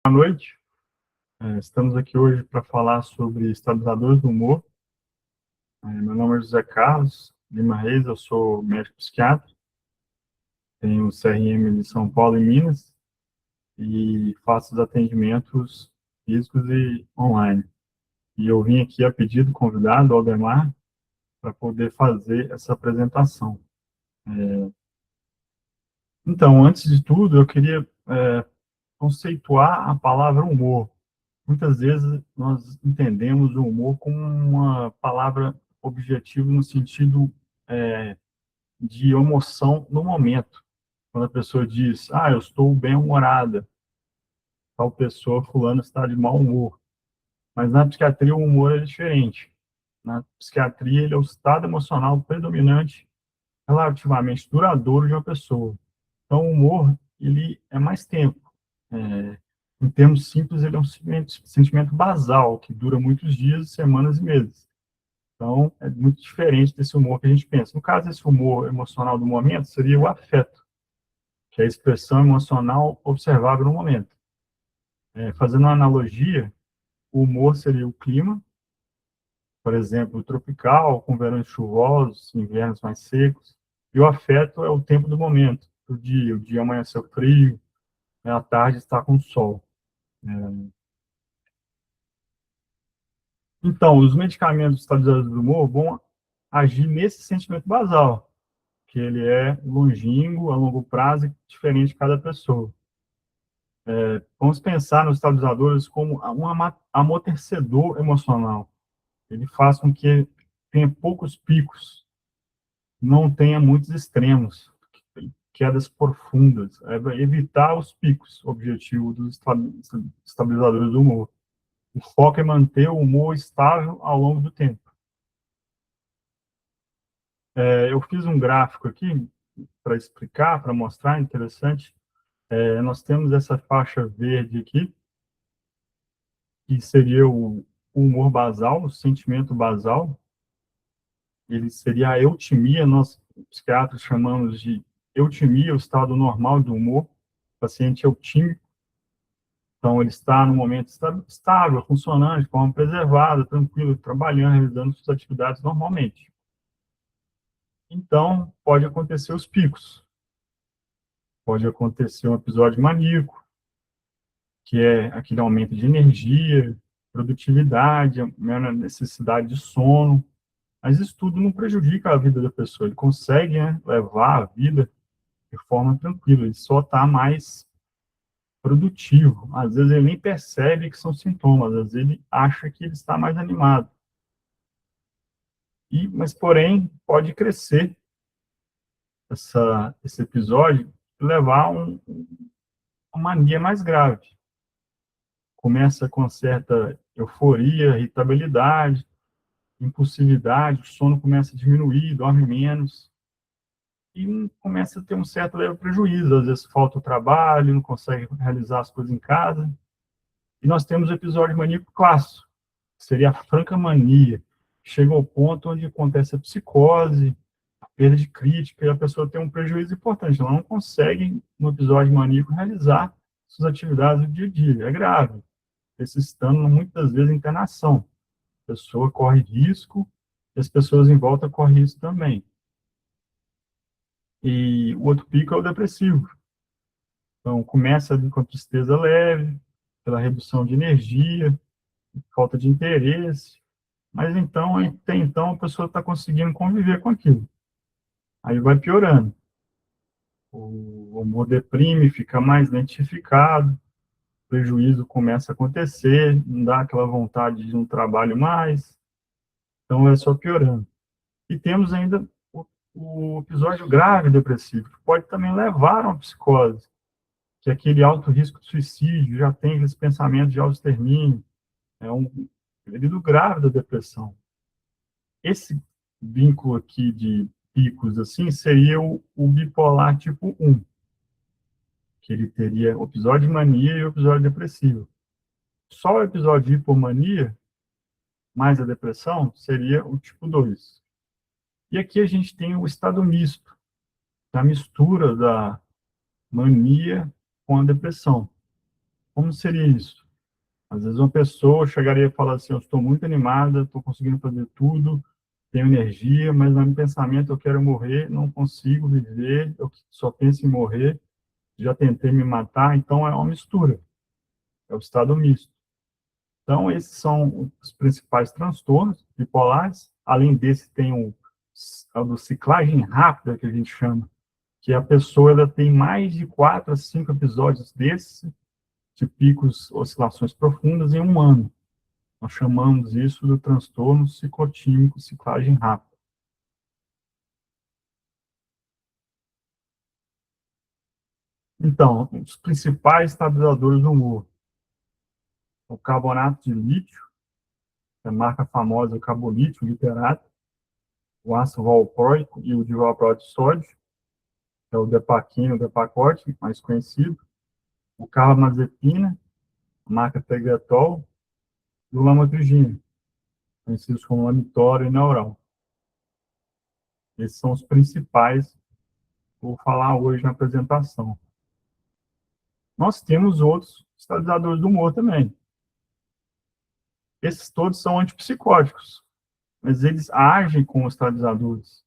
Boa noite. Estamos aqui hoje para falar sobre estabilizadores do humor. Meu nome é José Carlos Lima Reis, eu sou médico psiquiatra, tenho CRM de São Paulo e Minas e faço os atendimentos físicos e online. E eu vim aqui a pedido do convidado, Aldemar, para poder fazer essa apresentação. Então, antes de tudo, eu queria conceituar a palavra humor. Muitas vezes nós entendemos o humor como uma palavra objetiva no sentido de emoção no momento. Quando a pessoa diz, eu estou bem-humorada, tal pessoa, fulano, está de mau humor. Mas na psiquiatria o humor é diferente. Na psiquiatria ele é o estado emocional predominante, relativamente duradouro de uma pessoa. Então o humor, ele é mais tempo. Em termos simples, ele é um sentimento basal, que dura muitos dias, semanas e meses. Então, é muito diferente desse humor que a gente pensa. No caso, esse humor emocional do momento seria o afeto, que é a expressão emocional observável no momento. Fazendo uma analogia, o humor seria o clima, por exemplo, tropical, com verões chuvosos, invernos mais secos, e o afeto é o tempo do momento, do dia. O dia amanheceu frio, a tarde está com sol. Então, os medicamentos estabilizadores do humor vão agir nesse sentimento basal, que ele é longínquo, a longo prazo e diferente de cada pessoa. Vamos pensar nos estabilizadores como um amortecedor emocional. Ele faz com que tenha poucos picos, não tenha muitos extremos, quedas profundas. É evitar os picos, o objetivo dos estabilizadores do humor. O foco é manter o humor estável ao longo do tempo. Eu fiz um gráfico aqui para explicar, para mostrar, interessante. Nós temos essa faixa verde aqui, que seria o humor basal, o sentimento basal. Ele seria a eutimia, nós psiquiatras chamamos de eutimia, o estado normal do humor. O paciente é eutímico, então ele está no momento estável, funcionando de forma preservada, tranquilo, trabalhando, realizando suas atividades normalmente. Então, pode acontecer os picos. Pode acontecer um episódio maníaco, que é aquele aumento de energia, produtividade, a menor necessidade de sono. Mas isso tudo não prejudica a vida da pessoa. Ele consegue, né, levar a vida de forma tranquila. Ele só está mais produtivo. Às vezes ele nem percebe que são sintomas. Às vezes ele acha que ele está mais animado. Mas, porém, pode crescer esse episódio e levar a uma mania mais grave. Começa com certa euforia, irritabilidade, impulsividade, o sono começa a diminuir, dorme menos, e começa a ter um certo leve prejuízo. Às vezes falta o trabalho, não consegue realizar as coisas em casa. E nós temos o episódio maníaco clássico, que seria a franca mania, que chega ao ponto onde acontece a psicose, a perda de crítica, e a pessoa tem um prejuízo importante. Ela não consegue, no episódio maníaco, realizar suas atividades do dia a dia. É grave. Necessitando, muitas vezes, internação. A pessoa corre risco, e as pessoas em volta correm risco também. E o outro pico é o depressivo. Então, começa com a tristeza leve, pela redução de energia, falta de interesse, mas então, até então, a pessoa está conseguindo conviver com aquilo. Aí vai piorando. O humor deprime, fica mais lentificado, o prejuízo começa a acontecer, não dá aquela vontade de um trabalho mais, então vai só piorando. E temos ainda o episódio grave depressivo, que pode também levar a uma psicose, que é aquele alto risco de suicídio, já tem aqueles pensamentos de autoextermínio, é um período grave da depressão. Esse vínculo aqui de picos, assim, seria o bipolar tipo 1, que ele teria o episódio de mania e o episódio depressivo. Só o episódio de hipomania, mais a depressão, seria o tipo 2. E aqui a gente tem o estado misto, a mistura da mania com a depressão. Como seria isso? Às vezes uma pessoa chegaria e falar assim, eu estou muito animada, estou conseguindo fazer tudo, tenho energia, mas no meu pensamento eu quero morrer, não consigo viver, eu só penso em morrer, já tentei me matar, então é uma mistura, é o estado misto. Então, esses são os principais transtornos bipolares. Além desse, tem a do ciclagem rápida, que a gente chama, que a pessoa ela tem mais de 4 a 5 episódios desses, de picos, oscilações profundas, em um ano. Nós chamamos isso do transtorno ciclotímico, ciclagem rápida. Então, os principais estabilizadores do humor: o carbonato de lítio, a marca famosa, o carbolítio, literato, o ácido valproico e o divalproato de sódio, que é o Depaquina, o Depacorte, mais conhecido, o carbamazepina, a marca Tegretol, e o lamotrigina, conhecidos como Lamitor e Neural. Esses são os principais que eu vou falar hoje na apresentação. Nós temos outros estabilizadores do humor também. Esses todos são antipsicóticos, mas eles agem como estabilizadores.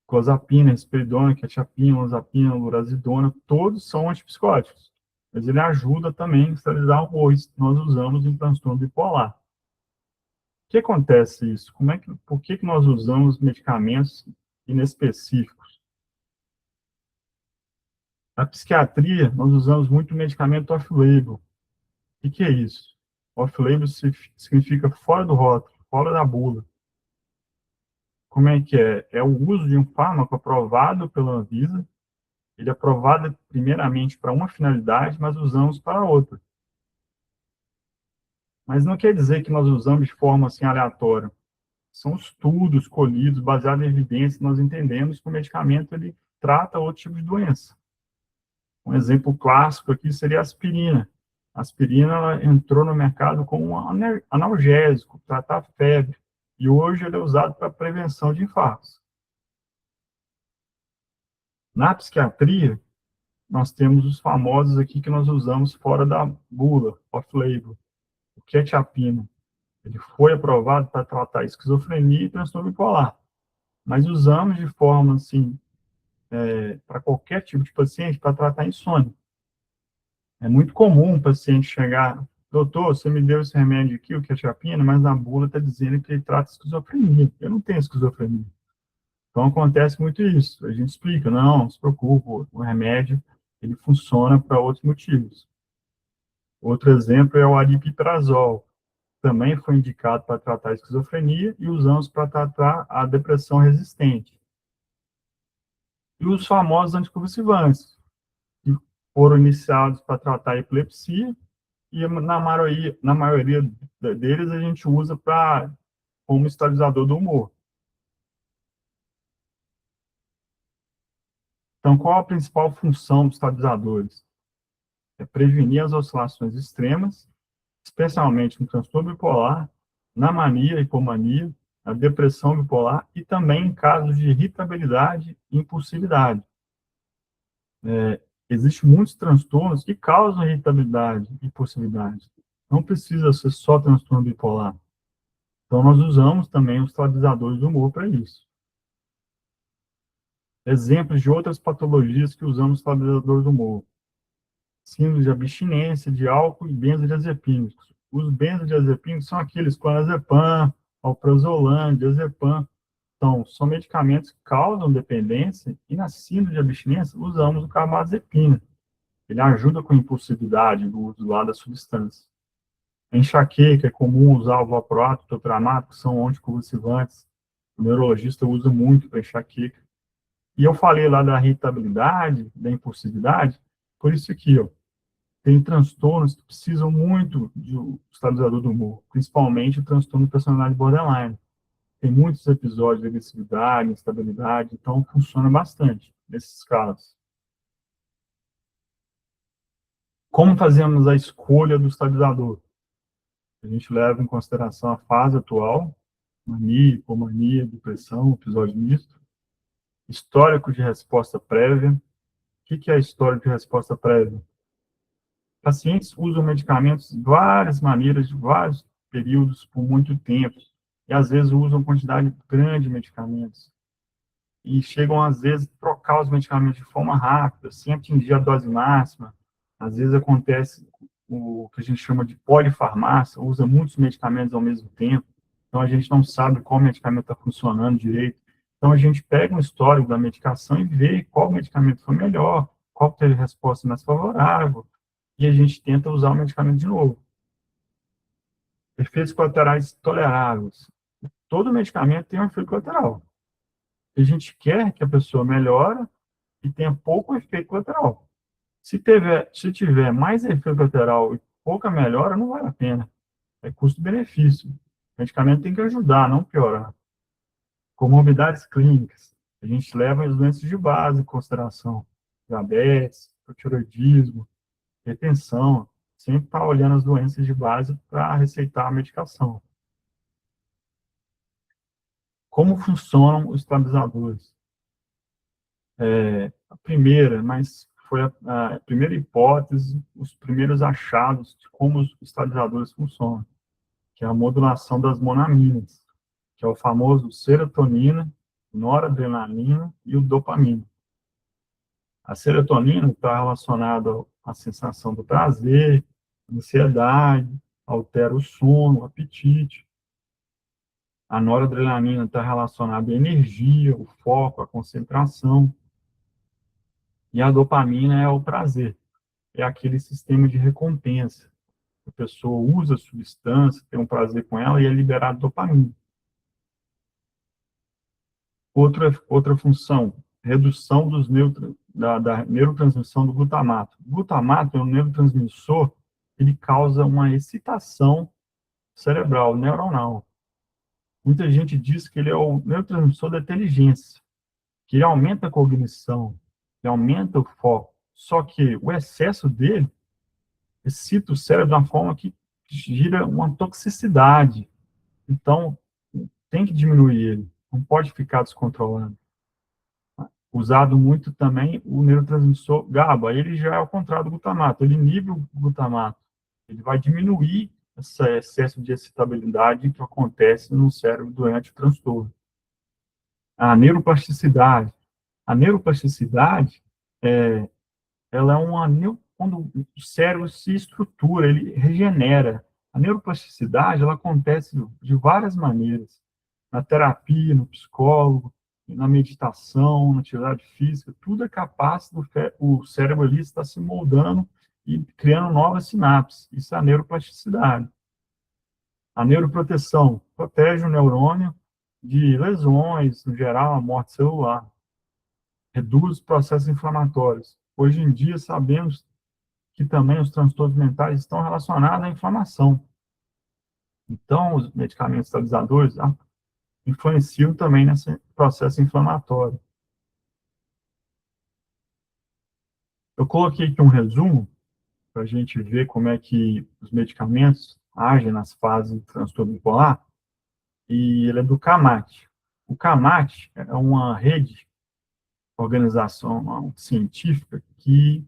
Clozapina, risperidona, quetiapina, olanzapina, lurazidona, todos são antipsicóticos. Mas ele ajuda também a estabilizar o humor. Nós usamos em transtorno bipolar. O que acontece isso? Por que nós usamos medicamentos inespecíficos? Na psiquiatria, nós usamos muito medicamento off-label. O que é isso? Off-label significa fora do rótulo, fora da bula. Como é que é? É o uso de um fármaco aprovado pela Anvisa. Ele é aprovado primeiramente para uma finalidade, mas usamos para outra. Mas não quer dizer que nós usamos de forma assim aleatória. São estudos colhidos, baseados em evidências, nós entendemos que o medicamento ele trata outro tipo de doença. Um exemplo clássico aqui seria a aspirina. A aspirina ela entrou no mercado como um analgésico, tratar febre, e hoje ele é usado para prevenção de infartos. Na psiquiatria, nós temos os famosos aqui que nós usamos fora da bula, off-label, o quetiapina. Ele foi aprovado para tratar esquizofrenia e transtorno bipolar, mas usamos de forma assim, para qualquer tipo de paciente, para tratar insônia. É muito comum um paciente chegar, doutor, você me deu esse remédio aqui, o quetiapina, mas na bula está dizendo que ele trata esquizofrenia. Eu não tenho esquizofrenia. Então acontece muito isso. A gente explica, não se preocupe, o remédio ele funciona para outros motivos. Outro exemplo é o aripiprazol. Também foi indicado para tratar a esquizofrenia e usamos para tratar a depressão resistente. E os famosos anticonvulsivantes, que foram iniciados para tratar a epilepsia, e na maioria deles a gente usa como estabilizador do humor. Então, qual a principal função dos estabilizadores? É prevenir as oscilações extremas, especialmente no transtorno bipolar, na mania, hipomania, na depressão bipolar e também em casos de irritabilidade e impulsividade. Existem muitos transtornos que causam irritabilidade e impulsividade. Não precisa ser só transtorno bipolar. Então, nós usamos também os estabilizadores do humor para isso. Exemplos de outras patologias que usamos estabilizadores do humor: síndrome de abstinência de álcool e benzodiazepínicos. Os benzodiazepínicos são aqueles clonazepam, alprazolam, diazepam. Então, são medicamentos que causam dependência e na síndrome de abstinência usamos o carbamazepina. Ele ajuda com a impulsividade do uso lá da substância. A enxaqueca, é comum usar o valproato, o topranato, que são anticonvulsivantes. O neurologista usa muito para enxaqueca. E eu falei lá da irritabilidade, da impulsividade, por isso aqui, ó, tem transtornos que precisam muito de um estabilizador do humor, principalmente o transtorno de personalidade borderline. Tem muitos episódios de agressividade, instabilidade, então funciona bastante nesses casos. Como fazemos a escolha do estabilizador? A gente leva em consideração a fase atual, mania, hipomania, depressão, episódio misto, histórico de resposta prévia. O que é histórico de resposta prévia? Pacientes usam medicamentos de várias maneiras, de vários períodos, por muito tempo, e às vezes usam quantidade grande de medicamentos, e chegam, às vezes, a trocar os medicamentos de forma rápida, sem atingir a dose máxima. Às vezes acontece o que a gente chama de polifarmácia, usa muitos medicamentos ao mesmo tempo, então a gente não sabe qual medicamento está funcionando direito. Então a gente pega um histórico da medicação e vê qual medicamento foi melhor, qual teve resposta mais favorável, e a gente tenta usar o medicamento de novo. Efeitos colaterais toleráveis. Todo medicamento tem um efeito colateral. A gente quer que a pessoa melhore e tenha pouco efeito colateral. Se tiver mais efeito colateral e pouca melhora, não vale a pena. É custo-benefício. O medicamento tem que ajudar, não piorar. Comorbidades clínicas. A gente leva as doenças de base em consideração. Diabetes, hipotiroidismo, hipertensão. Sempre está olhando as doenças de base para receitar a medicação. Como funcionam os estabilizadores? A primeira, mas foi a primeira hipótese, os primeiros achados de como os estabilizadores funcionam, que é a modulação das monaminas, que é o famoso serotonina, noradrenalina e o dopamina. A serotonina está relacionada à sensação do prazer, ansiedade, altera o sono, o apetite. A noradrenalina está relacionada à energia, o foco, a concentração. E a dopamina é o prazer, é aquele sistema de recompensa. A pessoa usa a substância, tem um prazer com ela e é liberado dopamina. Outra função, redução da neurotransmissão do glutamato. O glutamato é um neurotransmissor, ele causa uma excitação cerebral, neuronal. Muita gente diz que ele é o neurotransmissor da inteligência, que ele aumenta a cognição, ele aumenta o foco. Só que o excesso dele excita o cérebro de uma forma que gira uma toxicidade. Então, tem que diminuir ele, não pode ficar descontrolando. Usado muito também o neurotransmissor GABA, ele já é ao contrário do glutamato, ele inibe o glutamato, ele vai diminuir esse excesso de excitabilidade que acontece no cérebro durante o transtorno. A neuroplasticidade. A neuroplasticidade, ela é quando o cérebro se estrutura, ele regenera. A neuroplasticidade, ela acontece de várias maneiras. Na terapia, no psicólogo, na meditação, na atividade física, tudo é capaz o cérebro ali está se moldando e criando novas sinapses. Isso é a neuroplasticidade. A neuroproteção protege o neurônio de lesões, no geral, a morte celular. Reduz os processos inflamatórios. Hoje em dia, sabemos que também os transtornos mentais estão relacionados à inflamação. Então, os medicamentos estabilizadores influenciam também nesse processo inflamatório. Eu coloquei aqui um resumo para a gente ver como é que os medicamentos agem nas fases do transtorno bipolar, e ele é do CAMAT. O CAMAT é uma rede, organização científica, que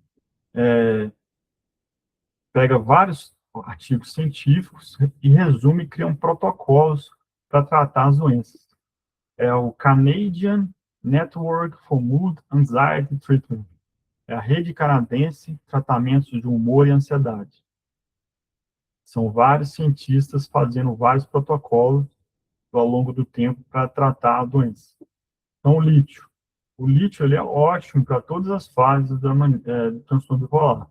pega vários artigos científicos e resume e cria protocolos para tratar as doenças. É o Canadian Network for Mood Anxiety Treatment. É a rede canadense de tratamentos de humor e ansiedade. São vários cientistas fazendo vários protocolos ao longo do tempo para tratar a doença. Então, o lítio. O lítio ele é ótimo para todas as fases do transtorno bipolar.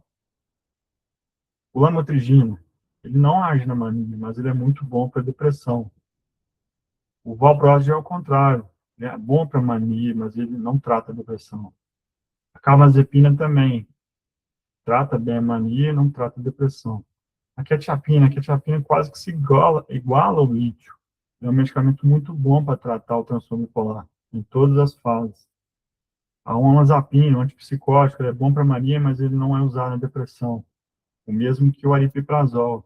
O lamotrigina, ele não age na mania, mas ele é muito bom para depressão. O valproate é ao contrário, ele é bom para mania, mas ele não trata a depressão. A carbamazepina também trata bem a mania e não trata a depressão. A quetiapina quase que se iguala ao lítio. É um medicamento muito bom para tratar o transtorno bipolar, em todas as fases. A olanzapina, um antipsicótico, é bom para mania, mas ele não é usado na depressão. O mesmo que o aripiprazol.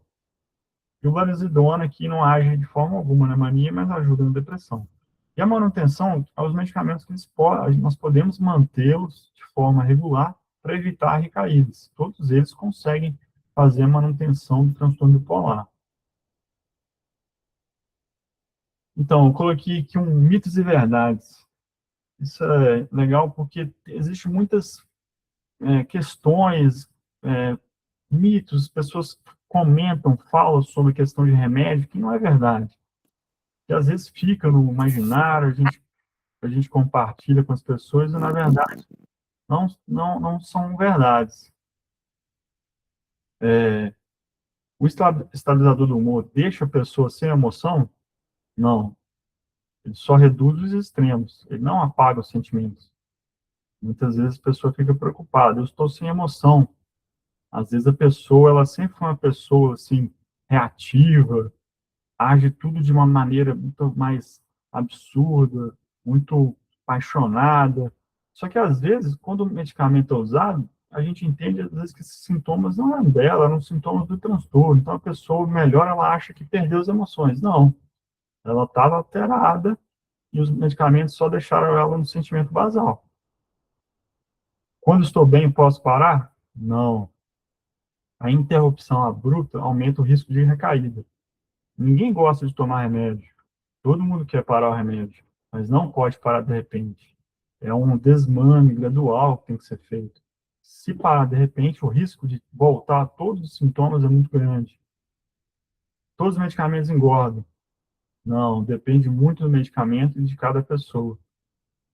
E o varesidona, que não age de forma alguma na mania, mas ajuda na depressão. E a manutenção, os medicamentos que nós podemos mantê-los de forma regular para evitar recaídas. Todos eles conseguem fazer a manutenção do transtorno bipolar. Então, eu coloquei aqui um mitos e verdades. Isso é legal porque existem muitas questões, é, mitos, pessoas comentam, falam sobre questão de remédio, que não é verdade. Que às vezes fica no imaginário, a gente compartilha com as pessoas e, na verdade, não são verdades. O estabilizador do humor deixa a pessoa sem emoção? Não. Ele só reduz os extremos, ele não apaga os sentimentos. Muitas vezes a pessoa fica preocupada, eu estou sem emoção. Às vezes a pessoa, ela sempre foi uma pessoa, assim, reativa, age tudo de uma maneira muito mais absurda, muito apaixonada. Só que, às vezes, quando o medicamento é usado, a gente entende, às vezes, que esses sintomas não eram dela, eram sintomas do transtorno. Então, a pessoa, melhor, ela acha que perdeu as emoções. Não, ela estava alterada e os medicamentos só deixaram ela no sentimento basal. Quando estou bem, posso parar? Não. A interrupção abrupta aumenta o risco de recaída. Ninguém gosta de tomar remédio. Todo mundo quer parar o remédio, mas não pode parar de repente. É um desmame gradual que tem que ser feito. Se parar de repente, o risco de voltar a todos os sintomas é muito grande. Todos os medicamentos engordam. Não, depende muito do medicamento e de cada pessoa.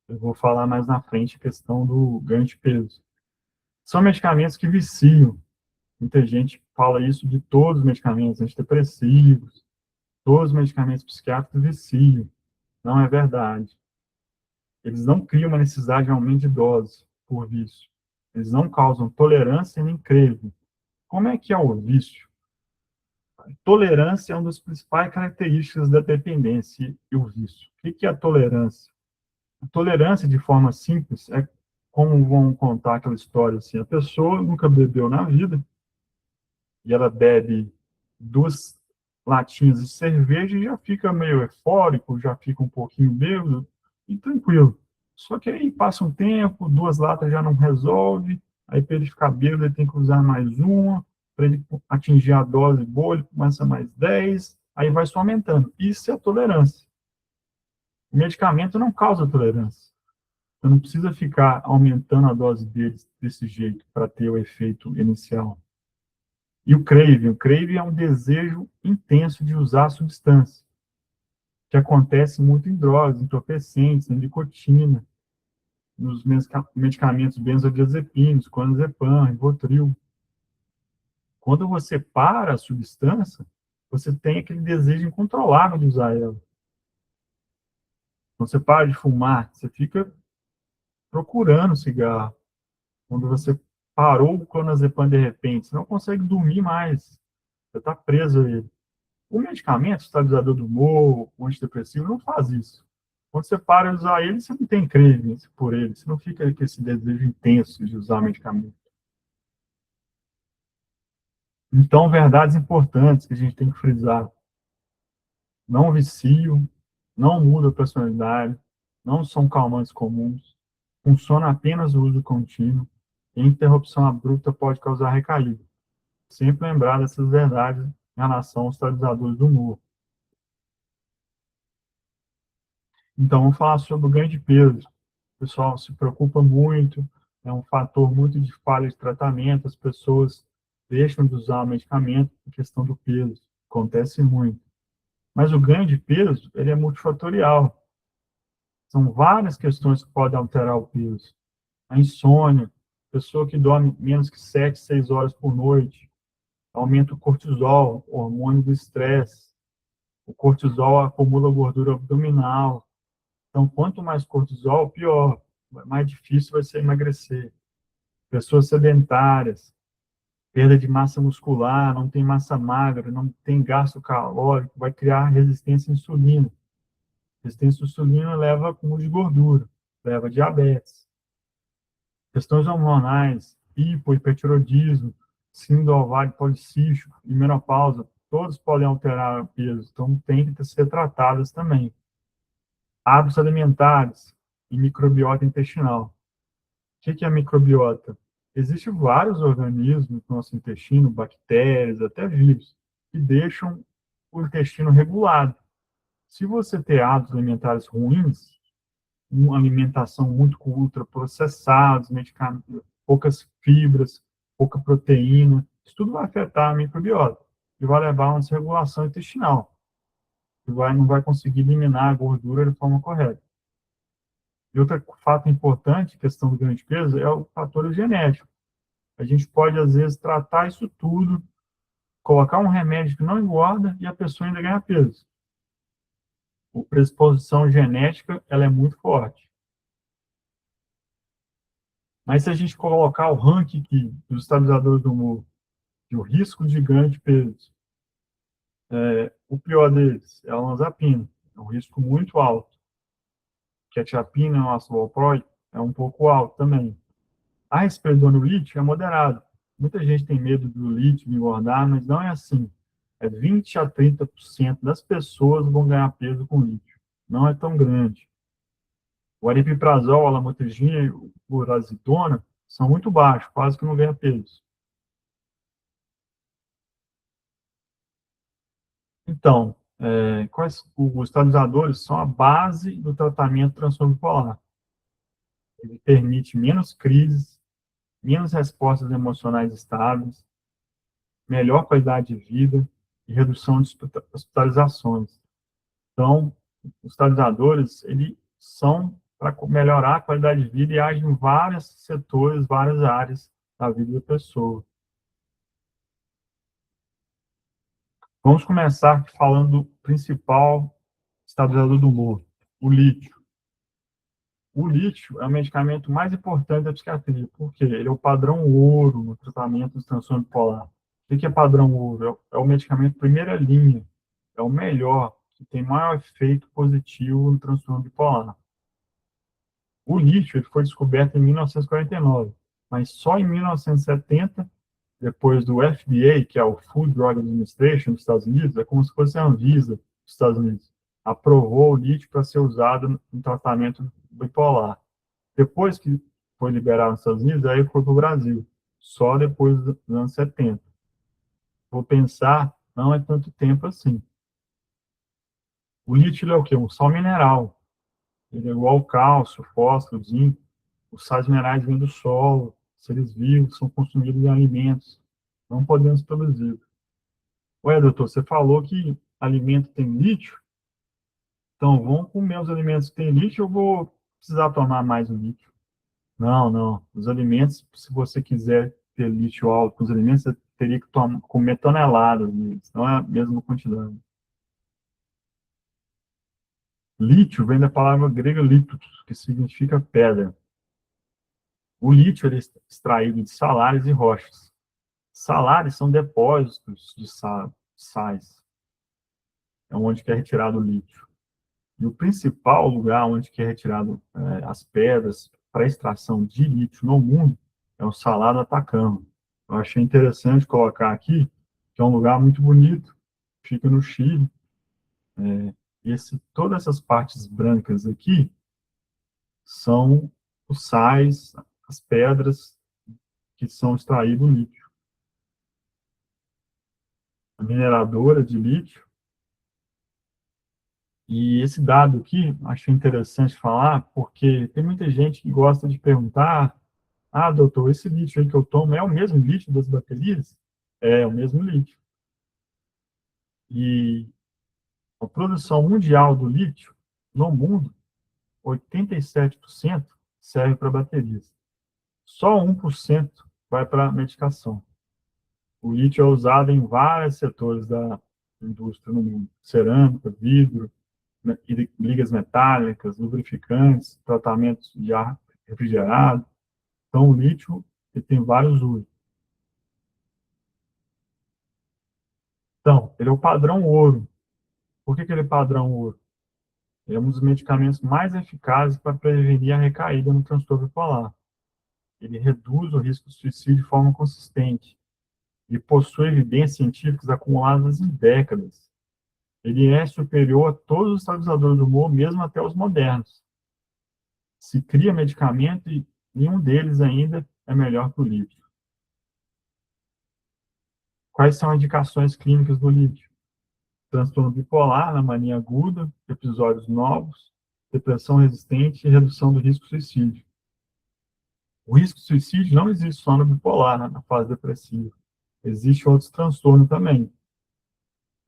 Eu vou falar mais na frente a questão do ganho de peso. São medicamentos que viciam. Muita gente fala isso de todos os medicamentos antidepressivos, todos os medicamentos psiquiátricos viciam. Não é verdade. Eles não criam uma necessidade de aumento de dose por vício. Eles não causam tolerância nem cravo. Como é que é o vício? A tolerância é uma das principais características da dependência e o vício. O que é a tolerância? A tolerância, de forma simples, é como vão contar aquela história assim: a pessoa nunca bebeu na vida e ela bebe 2 latinhas de cerveja e já fica meio eufórico, já fica um pouquinho bêbado e tranquilo. Só que aí passa um tempo, 2 latas já não resolve, aí para ele ficar bêbado ele tem que usar mais uma, para ele atingir a dose boa ele começa mais 10, aí vai só aumentando. Isso é tolerância. O medicamento não causa tolerância. Você não precisa ficar aumentando a dose deles desse jeito para ter o efeito inicial. E o craving é um desejo intenso de usar a substância, que acontece muito em drogas, entorpecentes, na nicotina, nos medicamentos benzodiazepinos, clonazepam, Rivotril. Quando você para a substância, você tem aquele desejo incontrolável de usar ela. Quando você para de fumar, você fica procurando cigarro. Quando você parou o clonazepam de repente, você não consegue dormir mais. Você está preso a ele. O medicamento, o estabilizador do humor, o antidepressivo, não faz isso. Quando você para de usar ele, você não tem craving por ele. Você não fica com esse desejo intenso de usar medicamento. Então, verdades importantes que a gente tem que frisar. Não viciam, não muda a personalidade, não são calmantes comuns, funciona apenas o uso contínuo, e interrupção abrupta pode causar recaída. Sempre lembrar dessas verdades em relação aos estabilizadores do humor. Então, vamos falar sobre o ganho de peso. O pessoal se preocupa muito, é um fator muito de falha de tratamento, as pessoas deixam de usar o medicamento por questão do peso. Acontece muito. Mas o ganho de peso, ele é multifatorial. São várias questões que podem alterar o peso. A insônia, pessoa que dorme menos que 7, 6 horas por noite, aumenta o cortisol, o hormônio do estresse. O cortisol acumula gordura abdominal. Então, quanto mais cortisol, pior. Mais difícil vai ser emagrecer. Pessoas sedentárias, perda de massa muscular, não tem massa magra, não tem gasto calórico, vai criar resistência à insulina. Resistência à insulina leva a acúmulo de gordura, leva a diabetes. Questões hormonais, hipotireoidismo, síndrome do ovário policístico e menopausa, todos podem alterar o peso, então tem que ser tratadas também. Hábitos alimentares e microbiota intestinal. O que é a microbiota? Existem vários organismos no nosso intestino, bactérias, até vírus, que deixam o intestino regulado. Se você ter hábitos alimentares ruins, uma alimentação muito com ultraprocessados, medicamentos, poucas fibras, pouca proteína, isso tudo vai afetar a microbiota e vai levar a uma desregulação intestinal. E não vai conseguir eliminar a gordura de forma correta. E outro fato importante, questão do ganho de peso, é o fator genético. A gente pode, às vezes, tratar isso tudo, colocar um remédio que não engorda e a pessoa ainda ganha peso. A predisposição genética, ela é muito forte. Mas se a gente colocar o ranking aqui dos estabilizadores do humor e o risco de ganho de peso, o pior deles é a olanzapina, é um risco muito alto. Quetiapina, o ácido valproico, é um pouco alto também. A respeito do lítio é moderado. Muita gente tem medo do lítio de engordar, mas não é assim. É 20 a 30% das pessoas vão ganhar peso com lítio. Não é tão grande. O aripiprazol, a lamotrigina e o furazidona são muito baixos, quase que não ganha peso. Então, os estabilizadores são a base do tratamento do transtorno bipolar. Ele permite menos crises, menos respostas emocionais estáveis, melhor qualidade de vida e redução de hospitalizações. Então, os estabilizadores, eles são para melhorar a qualidade de vida e agem em vários setores, várias áreas da vida da pessoa. Vamos começar falando do principal estabilizador do humor, o lítio. O lítio é o medicamento mais importante da psiquiatria, porque ele é o padrão ouro no tratamento do transtorno bipolar. O que é padrão ouro? É o medicamento primeira linha, é o melhor, que tem maior efeito positivo no transtorno bipolar. O lítio ele foi descoberto em 1949, mas só em 1970, depois do FDA, que é o Food Drug Administration dos Estados Unidos, é como se fosse a Anvisa dos Estados Unidos, aprovou o lítio para ser usado no tratamento bipolar. Depois que foi liberado nos Estados Unidos, aí foi para o Brasil, só depois dos anos 70. Vou pensar, não é tanto tempo assim. O lítio é o quê? Um sal mineral. Ele é igual ao cálcio, fósforo, zinco. Os sais minerais vêm do solo, seres vivos, são consumidos em alimentos. Não podemos produzir. Ué, doutor, você falou que alimento tem lítio? Então, vamos comer os alimentos que têm lítio, eu vou precisar tomar mais o lítio. Não, não. Os alimentos, se você quiser ter lítio alto nos alimentos, você teria que comer toneladas deles, não é a mesma quantidade. Lítio vem da palavra grega litos, que significa pedra. O lítio ele é extraído de salares e rochas. Salares são depósitos de sais, é onde é retirado o lítio. E o principal lugar onde é retirado as pedras para extração de lítio no mundo é o Salar do Atacama. Eu achei interessante colocar aqui, que é um lugar muito bonito, fica no Chile. Todas essas partes brancas aqui são os sais, as pedras que são extraídos do lítio. A mineradora de lítio. E esse dado aqui, achei interessante falar, porque tem muita gente que gosta de perguntar: ah, doutor, esse lítio aí que eu tomo é o mesmo lítio das baterias? É o mesmo lítio. E a produção mundial do lítio no mundo, 87% serve para baterias. Só 1% vai para medicação. O lítio é usado em vários setores da indústria no mundo: cerâmica, vidro, ligas metálicas, lubrificantes, tratamentos de ar refrigerado. Então, o lítio ele tem vários usos. Então, ele é o padrão ouro. Por que ele é padrão ouro? Ele é um dos medicamentos mais eficazes para prevenir a recaída no transtorno bipolar. Ele reduz o risco de suicídio de forma consistente e possui evidências científicas acumuladas em décadas. Ele é superior a todos os estabilizadores do humor, mesmo até os modernos. Se cria medicamento e nenhum deles ainda é melhor que o lítio. Quais são as indicações clínicas do lítio? Transtorno bipolar na mania aguda, episódios novos, depressão resistente e redução do risco de suicídio. O risco de suicídio não existe só no bipolar, né, na fase depressiva. Existe outros transtornos também.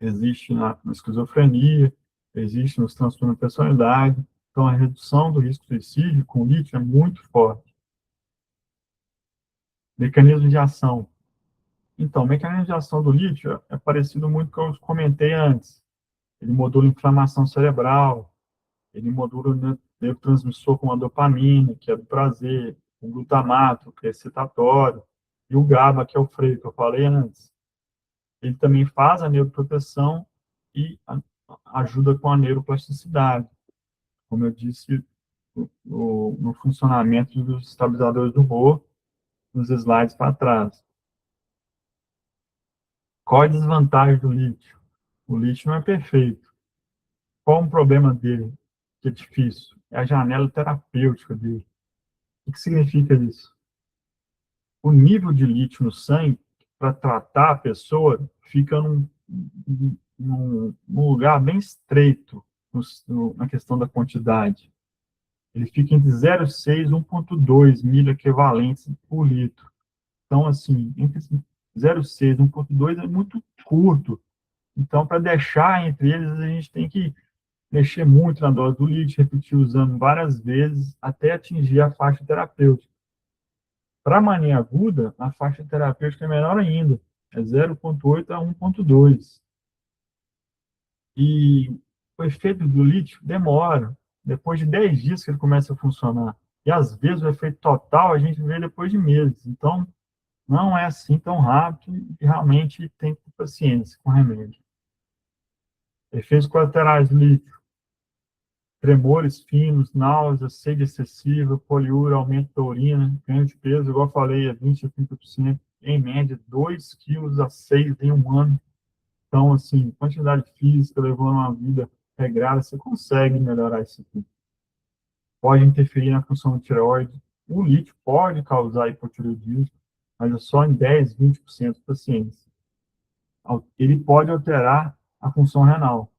Existe na esquizofrenia, existe nos transtornos de personalidade. Então, a redução do risco de suicídio com lítio é muito forte. Mecanismo de ação. Então, o mecanismo de ação do lítio é parecido muito com o que eu comentei antes. Ele modula a inflamação cerebral, ele modula o neurotransmissor como a dopamina, que é do prazer, o glutamato, que é excitatório, e o GABA, que é o freio, que eu falei antes. Ele também faz a neuroproteção e ajuda com a neuroplasticidade, como eu disse no funcionamento dos estabilizadores do humor, nos slides para trás. Qual a desvantagem do lítio? O lítio não é perfeito. Qual o problema dele, que é difícil? É a janela terapêutica dele. O que significa isso? O nível de lítio no sangue, para tratar a pessoa, fica num lugar bem estreito na questão da quantidade. Ele fica entre 0,6 e 1,2 mil equivalentes por litro. Então, assim, entre 0,6 e 1,2 é muito curto. Então, para deixar entre eles, a gente tem que mexer muito na dose do lítio, repetir usando várias vezes até atingir a faixa terapêutica. Para mania aguda, a faixa terapêutica é menor ainda, é 0,8 a 1,2. E o efeito do lítio demora, depois de 10 dias que ele começa a funcionar. E às vezes o efeito total a gente vê depois de meses. Então, não é assim tão rápido e realmente tem que ter paciência com o remédio. Efeitos colaterais do lítio: tremores finos, náusea, sede excessiva, poliúria, aumento da urina, ganho de peso, igual eu falei, é 20 a 30%, em média, 2 quilos a 6 em um ano. Então, assim, quantidade física, levando uma vida regrada, você consegue melhorar isso aqui. Pode interferir na função da tireoide. O lítio pode causar hipotireoidismo, mas é só em 10, 20% dos pacientes. Ele pode alterar a função renal.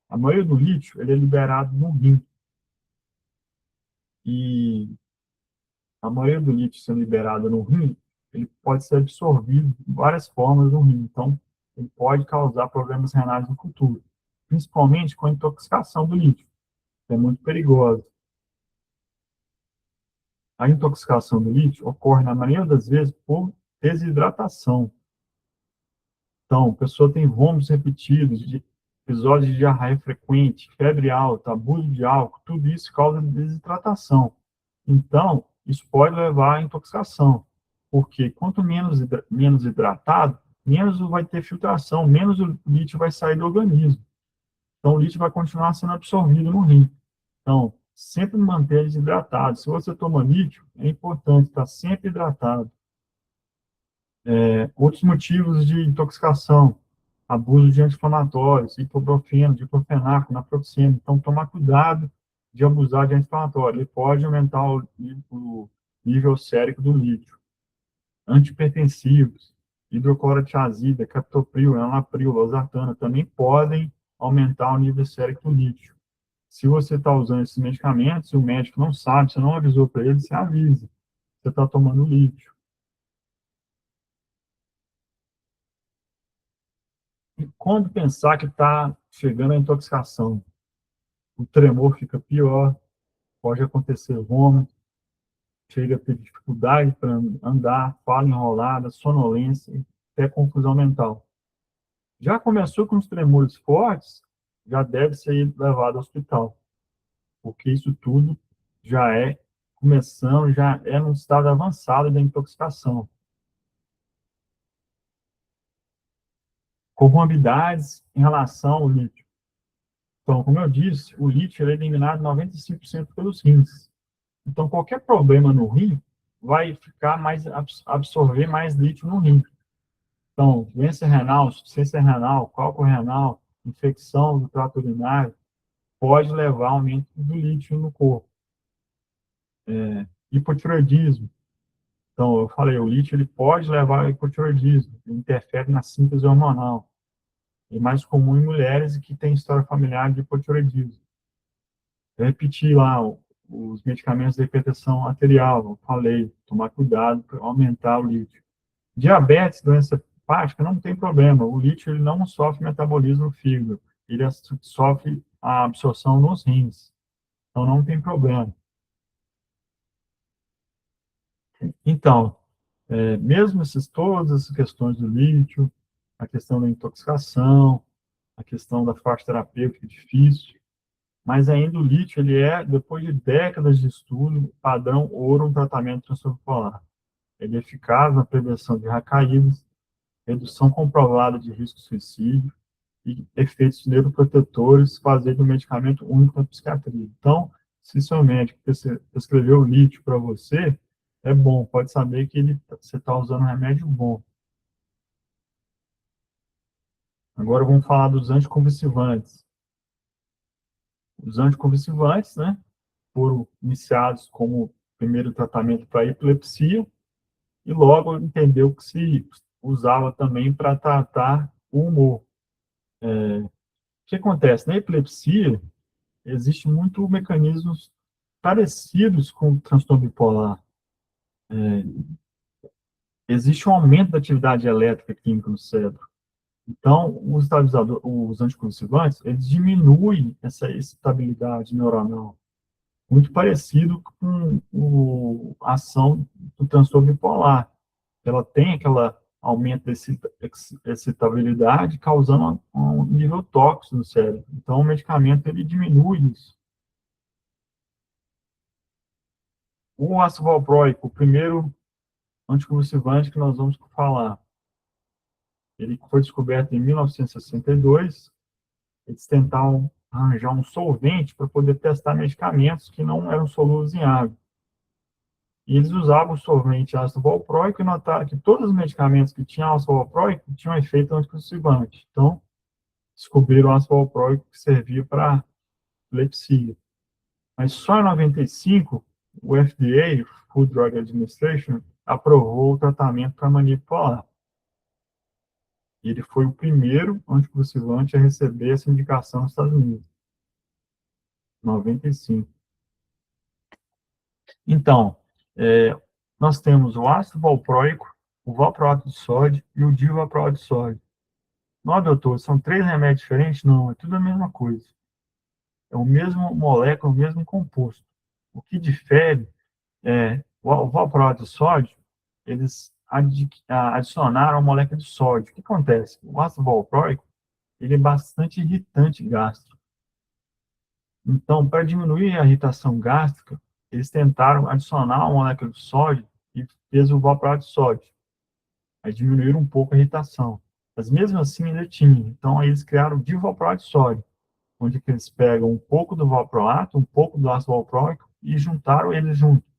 A maioria do lítio ele é liberado no rim. E a maioria do lítio sendo liberado no rim, ele pode ser absorvido de várias formas no rim. Então, ele pode causar problemas renais no futuro, principalmente com a intoxicação do lítio, que é muito perigosa. A intoxicação do lítio ocorre, na maioria das vezes, por desidratação. Então, a pessoa tem vômitos repetidos, episódios de diarreia frequente, febre alta, abuso de álcool, tudo isso causa desidratação. Então, isso pode levar à intoxicação, porque quanto menos hidratado, menos vai ter filtração, menos o lítio vai sair do organismo. Então, o lítio vai continuar sendo absorvido no rim. Então, sempre manter eles hidratados. Se você toma lítio, é importante estar sempre hidratado. Outros motivos de intoxicação: abuso de anti-inflamatórios, ibuprofeno, diclofenaco, naproxeno. Então, tomar cuidado de abusar de anti-inflamatório. Ele pode aumentar o nível sérico do lítio. Antihipertensivos, hidroclorotiazida, captopril, enalapril, losartana, também podem aumentar o nível sérico do lítio. Se você está usando esses medicamentos, e o médico não sabe, você não avisou para ele, você avisa. Você está tomando lítio. E quando pensar que está chegando a intoxicação, o tremor fica pior, pode acontecer vômito, chega a ter dificuldade para andar, fala enrolada, sonolência, até confusão mental. Já começou com os tremores fortes, já deve ser levado ao hospital, porque isso tudo já é começando, já é num estado avançado da intoxicação. Comorbidades em relação ao lítio. Então, como eu disse, o lítio é eliminado 95% pelos rins. Então, qualquer problema no rim vai ficar mais, absorver mais lítio no rim. Então, doença renal, insuficiência renal, cálculo renal, infecção do trato urinário, pode levar ao aumento do lítio no corpo. Hipotireoidismo, Então, eu falei, o lítio ele pode levar ao hipotireoidismo, ele interfere na síntese hormonal. É mais comum em mulheres que têm história familiar de hipotireoidismo. Eu repeti lá os medicamentos de hipertensão arterial, eu falei, tomar cuidado para aumentar o lítio. Diabetes, doença hepática, não tem problema. O lítio ele não sofre metabolismo no fígado, ele sofre a absorção nos rins. Então, não tem problema. Então, mesmo todas essas questões do lítio, a questão da intoxicação, a questão da faixa terapêutica difícil, mas ainda o lítio, ele é, depois de décadas de estudo, padrão ouro no tratamento transtorno bipolar. Ele é eficaz na prevenção de recaídas, redução comprovada de risco de suicídio e efeitos neuroprotetores, fazer do medicamento único na psiquiatria. Então, se seu médico prescreveu lítio para você, é bom, pode saber que você está usando um remédio bom. Agora vamos falar dos anticonvulsivantes. Os anticonvulsivantes, né, foram iniciados como primeiro tratamento para epilepsia e logo entendeu que se usava também para tratar o humor. O que acontece? Na epilepsia, existe muito mecanismos parecidos com o transtorno bipolar. Existe um aumento da atividade elétrica química no cérebro. Então, os estabilizadores, os anticonvulsivantes, eles diminuem essa estabilidade neuronal, muito parecido com a ação do transtorno bipolar. Ela tem aquela aumento da excitabilidade, causando um nível tóxico no cérebro. Então, o medicamento ele diminui isso. O ácido valproico, o primeiro anticonvulsivante que nós vamos falar, ele foi descoberto em 1962. Eles tentavam arranjar um solvente para poder testar medicamentos que não eram solúveis em água. E eles usavam o solvente ácido valproico e notaram que todos os medicamentos que tinham ácido valproico tinham efeito anticonvulsivante. Então, descobriram o ácido valproico que servia para epilepsia. Mas só em 95, o FDA, Food Drug Administration, aprovou o tratamento para mania bipolar. E ele foi o primeiro anticonvulsivante a receber essa indicação nos Estados Unidos. 95. Então, nós temos o ácido valproico, o valproato de sódio e o divalproato de sódio. Não, doutor, são 3 remédios diferentes? Não, é tudo a mesma coisa. É o mesmo molécula, o mesmo composto. O que difere é o valproato de sódio, eles adicionaram a molécula de sódio. O que acontece? O ácido valproico, ele é bastante irritante gástrico. Então, para diminuir a irritação gástrica, eles tentaram adicionar uma molécula de sódio e fez o valproato de sódio. Aí diminuíram um pouco a irritação. Mas mesmo assim ainda tinha. Então, aí eles criaram o divalproato de sódio, onde eles pegam um pouco do valproato, um pouco do ácido valproico e juntaram eles juntos.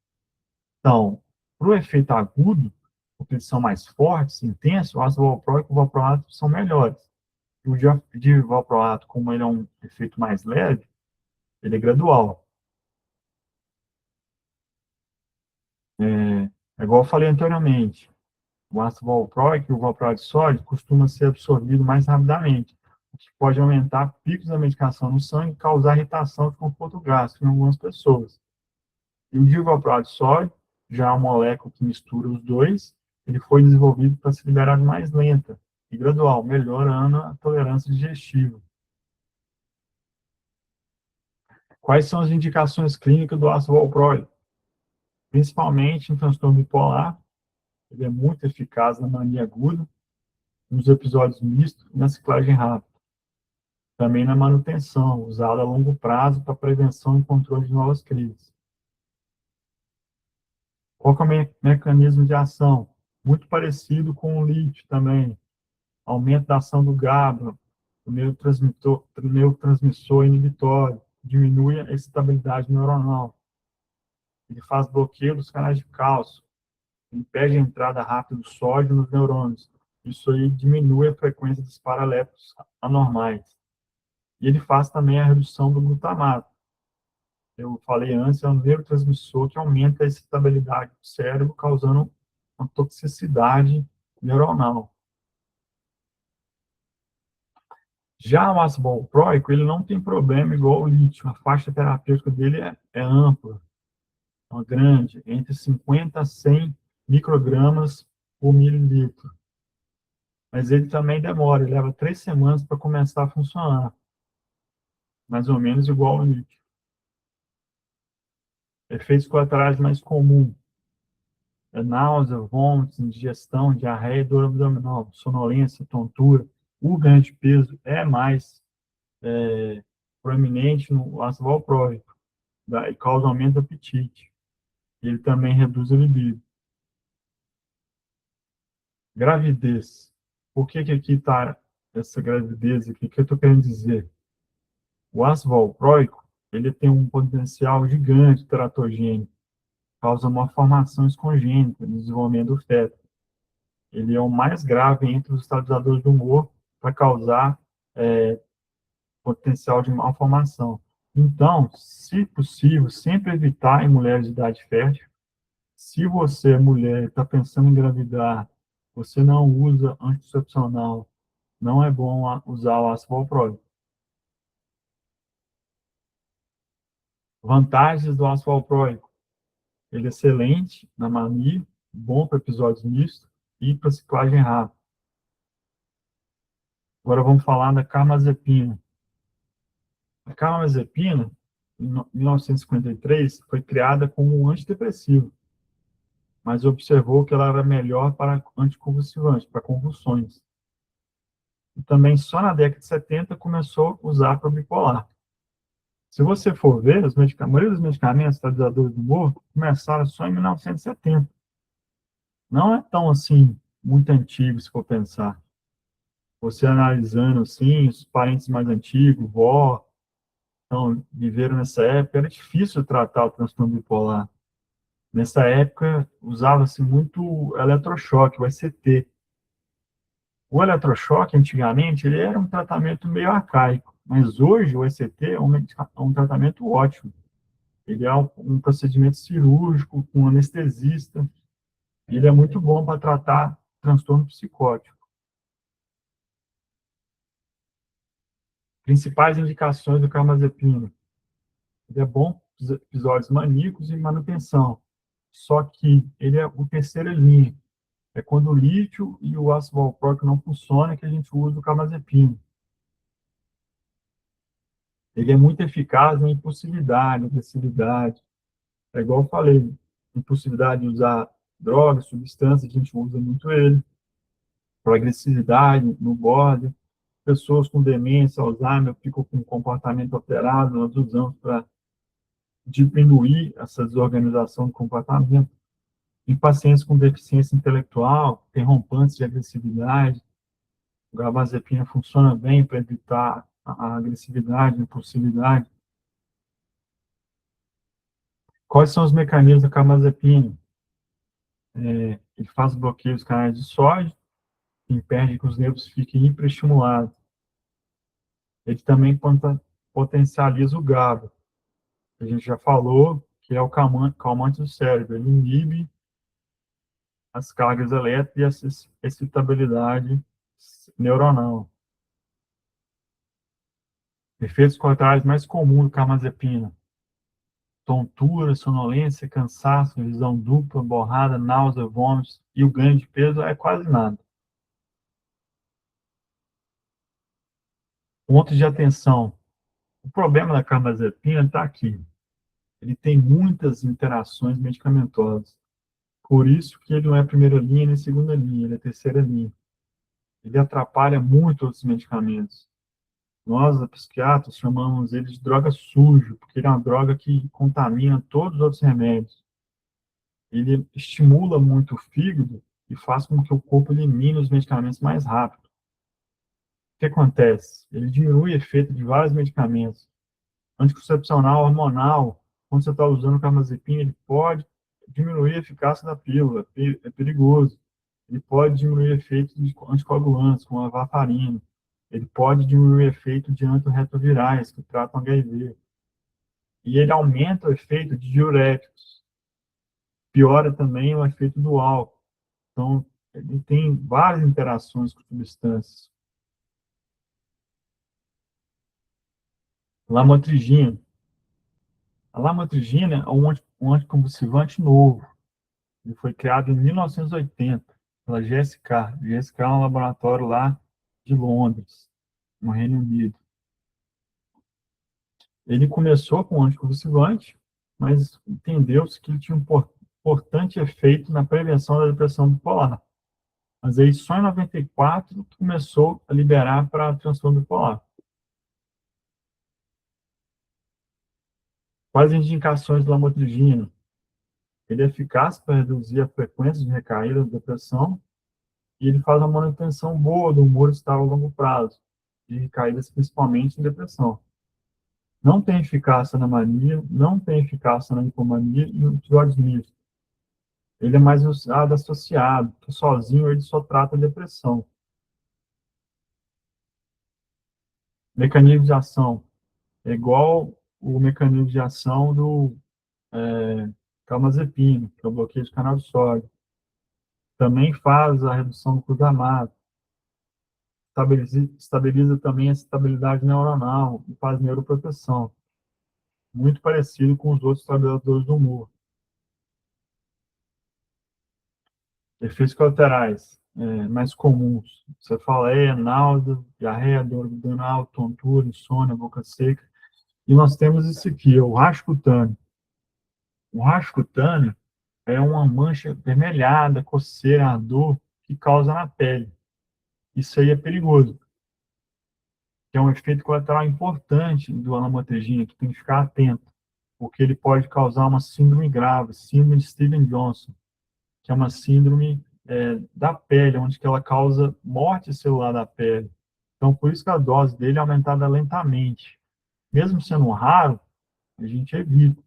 Então, para o efeito agudo, porque eles são mais fortes, intensos, o ácido valproico e o valproato são melhores. E o divalproato, como ele é um efeito mais leve, ele é gradual. Igual eu falei anteriormente, o ácido valproico e o valproato de sódio costuma ser absorvido mais rapidamente, o que pode aumentar picos da medicação no sangue e causar irritação de conforto gástrico em algumas pessoas. E o divalproato de sódio, já é uma molécula que mistura os dois, ele foi desenvolvido para ser liberado mais lenta e gradual, melhorando a tolerância digestiva. Quais são as indicações clínicas do ácido valproico? Principalmente em transtorno bipolar, ele é muito eficaz na mania aguda, nos episódios mistos e na ciclagem rápida. Também na manutenção, usada a longo prazo para prevenção e controle de novas crises. Qual que é o mecanismo de ação? Muito parecido com o lítio também. Aumento da ação do GABA, o neurotransmissor inibitório, diminui a excitabilidade neuronal. Ele faz bloqueio dos canais de cálcio, impede a entrada rápida do sódio nos neurônios. Isso aí diminui a frequência dos paralépticos anormais. E ele faz também a redução do glutamato. Eu falei antes, é um neurotransmissor que aumenta a excitabilidade do cérebro, causando uma toxicidade neuronal. Já o ácido valproico, ele não tem problema igual o lítio. A faixa terapêutica dele é ampla, é grande, entre 50 a 100 microgramas por mililitro. Mas ele também demora, ele leva 3 semanas para começar a funcionar, mais ou menos igual ao lítio. Efeitos colaterais mais comuns: náusea, vômitos, indigestão, diarreia, dor abdominal, sonolência, tontura. O ganho de peso é mais proeminente no ácido valproico, e causa aumento do apetite. Ele também reduz a libido. Gravidez. Por que aqui está essa gravidez aqui? O que eu estou querendo dizer? O ácido valproico, ele tem um potencial gigante teratogênico, causa malformações congênitas no desenvolvimento do feto. Ele é o mais grave entre os estabilizadores do humor para causar potencial de malformação. Então, se possível, sempre evitar em mulheres de idade fértil. Se você, mulher, está pensando em engravidar, você não usa anticoncepcional, não é bom usar o ácido valproico. Vantagens do ácido valproico: ele é excelente na mania, bom para episódios mistos e para ciclagem rápida. Agora vamos falar da carbamazepina. A carbamazepina, em 1953, foi criada como um antidepressivo, mas observou que ela era melhor para anticonvulsivantes, para convulsões. E também só na década de 70 começou a usar para bipolar. Se você for ver, a maioria dos medicamentos estabilizadores do humor começaram só em 1970. Não é tão assim, muito antigo, se for pensar. Você analisando assim, os parentes mais antigos, vó, então, viveram nessa época, era difícil tratar o transtorno bipolar. Nessa época, usava-se muito eletrochoque, o ECT. O eletrochoque, antigamente, ele era um tratamento meio arcaico, mas hoje o ECT é um tratamento ótimo. Ele é um procedimento cirúrgico com anestesista. Ele é muito bom para tratar transtorno psicótico. Principais indicações do carbamazepina: ele é bom para episódios maníacos e manutenção. Só que ele é o terceira linha. É quando o lítio e o ácido valproico não funcionam que a gente usa o carbamazepina. Ele é muito eficaz na impulsividade, na agressividade. É igual eu falei, impulsividade de usar drogas, substâncias, a gente usa muito ele. Para agressividade, no border. Pessoas com demência, Alzheimer, ficam com comportamento alterado, nós usamos para diminuir essa desorganização do comportamento. Em pacientes com deficiência intelectual, tem rompantes de agressividade, o carbamazepina funciona bem para evitar a agressividade, a impulsividade. Quais são os mecanismos da carbamazepina? Ele faz bloqueio dos canais de sódio, impede que os nervos fiquem hiperestimulados. Ele também potencializa o GABA, que a gente já falou, que é o calmante do cérebro. Ele inibe as cargas elétricas e a excitabilidade neuronal. Efeitos colaterais mais comuns do carbamazepina: tontura, sonolência, cansaço, visão dupla, borrada, náusea, vômitos, e o ganho de peso é quase nada. Pontos de atenção: o problema da carbamazepina está aqui. Ele tem muitas interações medicamentosas. Por isso que ele não é primeira linha nem segunda linha, ele é terceira linha. Ele atrapalha muito outros medicamentos. Nós, psiquiatras, chamamos ele de droga sujo, porque ele é uma droga que contamina todos os outros remédios. Ele estimula muito o fígado e faz com que o corpo elimine os medicamentos mais rápido. O que acontece? Ele diminui o efeito de vários medicamentos. Anticoncepcional, hormonal, quando você está usando o carbamazepina, ele pode diminuir a eficácia da pílula, é perigoso. Ele pode diminuir o efeito de anticoagulantes, como a varfarina. Ele pode diminuir o efeito de antirretrovirais, que tratam HIV. E ele aumenta o efeito de diuréticos. Piora também o efeito do álcool. Então, ele tem várias interações com substâncias. Lamotrigina. A lamotrigina é um anticonvulsivante novo. Ele foi criado em 1980 pela GSK. GSK é um laboratório lá de Londres, no Reino Unido. Ele começou com anticonvulsivante, mas entendeu-se que ele tinha um importante efeito na prevenção da depressão bipolar. Mas aí só em 94 começou a liberar para transtorno bipolar. Quais as indicações do lamotrigina? Ele é eficaz para reduzir a frequência de recaída da depressão e ele faz uma manutenção boa do humor estável a longo prazo, de recaídas principalmente em depressão. Não tem eficácia na mania, não tem eficácia na hipomania e no episódios mistos. Ele é mais usado associado, que sozinho ele só trata a depressão. Mecanismo de ação. É igual o mecanismo de ação do carbamazepina, que é o bloqueio de canal de sódio. Também faz a redução do glutamato, estabiliza também a estabilidade neuronal e faz neuroproteção, muito parecido com os outros estabilizadores do humor. Efeitos colaterais mais comuns, cefaleia, náusea, diarreia, dor abdominal, tontura, insônia, boca seca. E nós temos esse aqui, o rastro cutâneo. O rastro cutâneo é uma mancha vermelhada, coceira, ardor que causa na pele. Isso aí é perigoso, que é um efeito colateral importante do lamotrigina, que tem que ficar atento, porque ele pode causar uma síndrome grave, síndrome de Stevens-Johnson, que é uma síndrome da pele, onde que ela causa morte celular da pele. Então, por isso que a dose dele é aumentada lentamente. Mesmo sendo raro, a gente evita.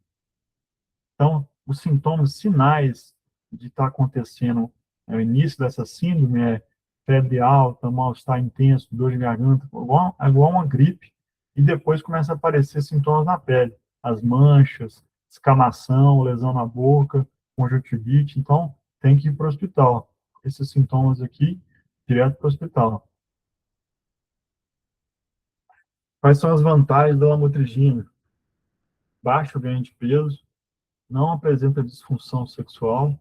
Então, os sintomas, sinais de estar acontecendo o início dessa síndrome febre alta, mal-estar intenso, dor de garganta, igual uma gripe, e depois começa a aparecer sintomas na pele, as manchas, escamação, lesão na boca, conjuntivite, então tem que ir para o hospital. Esses sintomas aqui, direto para o hospital. Quais são as vantagens da lamotrigina? Baixo ganho de peso, não apresenta disfunção sexual.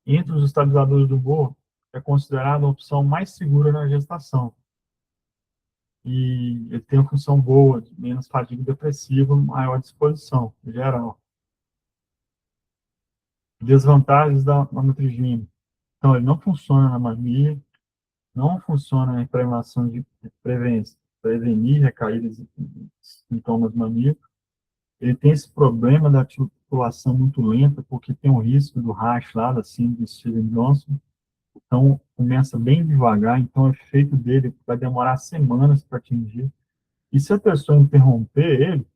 Entre os estabilizadores do humor, é considerada a opção mais segura na gestação. E ele tem uma função boa, de menos fadiga depressiva, maior disposição, em geral. Desvantagens da lamotrigina. Então, ele não funciona na mania, não funciona na inflamação de prevenir recaídas e sintomas maníacos. Ele tem esse problema da articulação muito lenta, porque tem o risco do rash lá, da síndrome de Stevens-Johnson. Então, começa bem devagar, então o efeito dele vai demorar semanas para atingir. E se a pessoa interromper ele,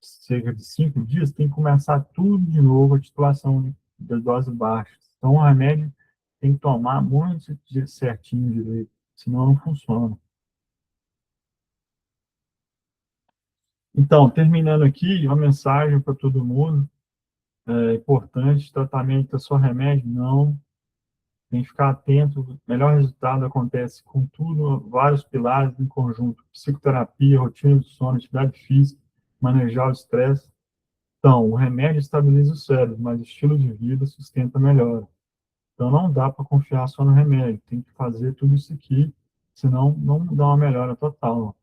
cerca de 5 dias, tem que começar tudo de novo, a titulação de doses baixas. Então, o remédio tem que tomar muito certinho direito, senão não funciona. Então, terminando aqui, uma mensagem para todo mundo, é importante, tratamento é só remédio? Não, tem que ficar atento, o melhor resultado acontece com tudo, vários pilares em conjunto, psicoterapia, rotina de sono, atividade física, manejar o estresse. Então, o remédio estabiliza o cérebro, mas o estilo de vida sustenta a melhora. Então, não dá para confiar só no remédio, tem que fazer tudo isso aqui, senão não dá uma melhora total.